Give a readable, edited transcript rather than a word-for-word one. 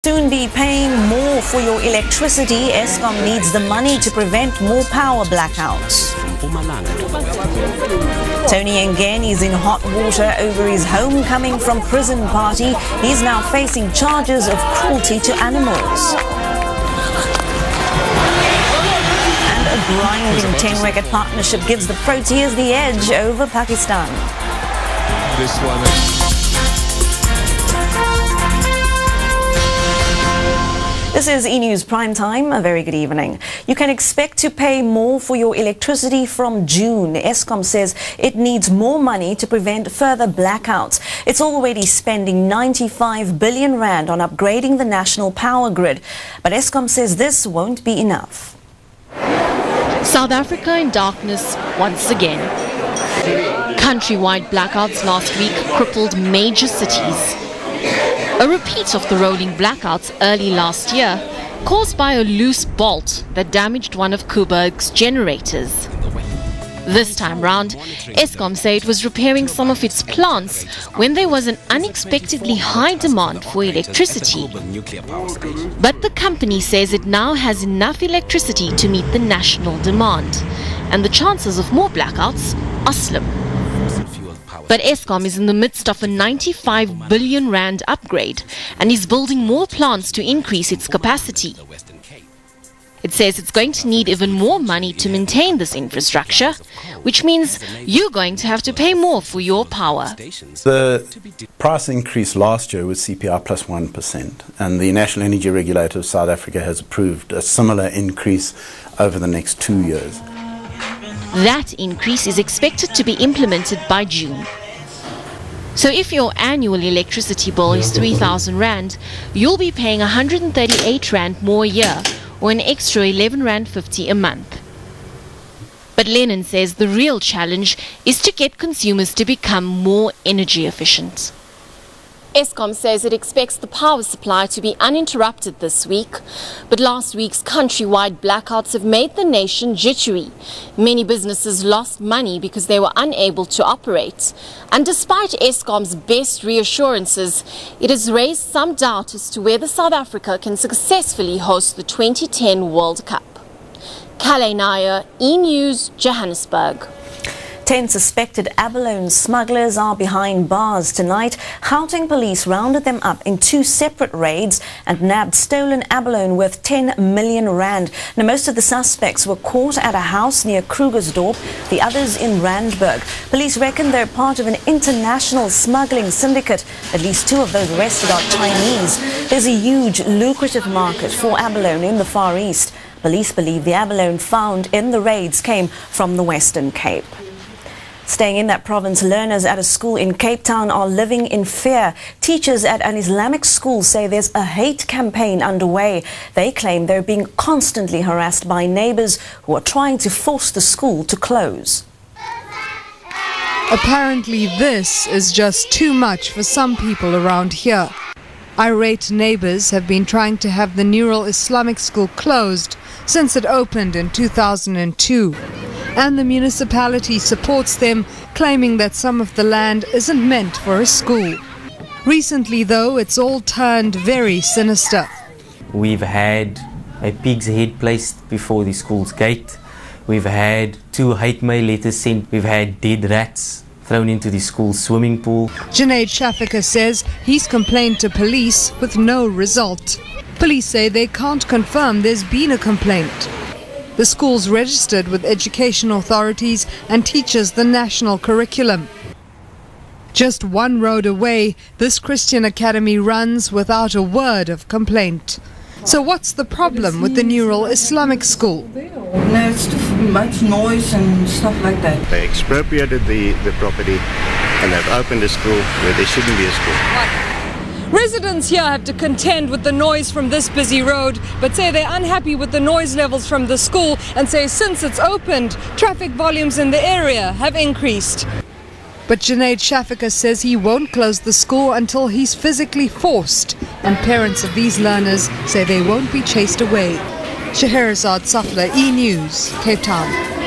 soon be paying more for your electricity. Eskom needs the money to prevent more power blackouts. Tony Ngeni is in hot water over his homecoming from prison party. He's now facing charges of cruelty to animals. And a grinding 10-wicket partnership gives the Proteas the edge over Pakistan. This one. This is E-News Prime Time. A very good evening. You can expect to pay more for your electricity from June. Eskom says it needs more money to prevent further blackouts. It's already spending 95 billion rand on upgrading the national power grid. But Eskom says this won't be enough. South Africa in darkness once again. Countrywide blackouts last week crippled major cities. A repeat of the rolling blackouts early last year, caused by a loose bolt that damaged one of Koeberg's generators. This time round, Eskom said it was repairing some of its plants when there was an unexpectedly high demand for electricity. But the company says it now has enough electricity to meet the national demand, and the chances of more blackouts are slim. But Eskom is in the midst of a 95 billion rand upgrade and is building more plants to increase its capacity. It says it's going to need even more money to maintain this infrastructure, which means you're going to have to pay more for your power. The price increase last year was CPI plus 1%, and the National Energy Regulator of South Africa has approved a similar increase over the next 2 years. That increase is expected to be implemented by June. So if your annual electricity bill is 3,000 rand, you'll be paying 138 rand more a year, or an extra 11 rand 50 a month. But Lennon says the real challenge is to get consumers to become more energy efficient. Eskom says it expects the power supply to be uninterrupted this week, but last week's countrywide blackouts have made the nation jittery. Many businesses lost money because they were unable to operate. And despite Eskom's best reassurances, it has raised some doubt as to whether South Africa can successfully host the 2010 World Cup. Calais Nair, E-News, Johannesburg. 10 suspected abalone smugglers are behind bars tonight. Gauteng police rounded them up in 2 separate raids and nabbed stolen abalone worth 10 million rand. Now, most of the suspects were caught at a house near Krugersdorp, the others in Randburg. Police reckon they're part of an international smuggling syndicate. At least 2 of those arrested are Chinese. There's a huge lucrative market for abalone in the Far East. Police believe the abalone found in the raids came from the Western Cape. Staying in that province, learners at a school in Cape Town are living in fear. Teachers at an Islamic school say there's a hate campaign underway. They claim they're being constantly harassed by neighbors who are trying to force the school to close. Apparently this is just too much for some people around here. Irate neighbors have been trying to have the Nurul Islamic School closed since it opened in 2002. And the municipality supports them, claiming that some of the land isn't meant for a school. Recently, though, it's all turned very sinister. We've had a pig's head placed before the school's gate. We've had 2 hate mail letters sent. We've had dead rats thrown into the school's swimming pool. Junaid Shafika says he's complained to police with no result. Police say they can't confirm there's been a complaint. The school's registered with education authorities and teaches the national curriculum. Just 1 road away, this Christian academy runs without a word of complaint. So what's the problem with the Nurul Islamic School? No, it's too much noise and stuff like that. They expropriated the property and they've opened a school where there shouldn't be a school. Residents here have to contend with the noise from this busy road, but say they're unhappy with the noise levels from the school and say since it's opened, traffic volumes in the area have increased. But Junaid Shafika says he won't close the school until he's physically forced, and parents of these learners say they won't be chased away. Scheherazade Safla, E-News, Cape Town.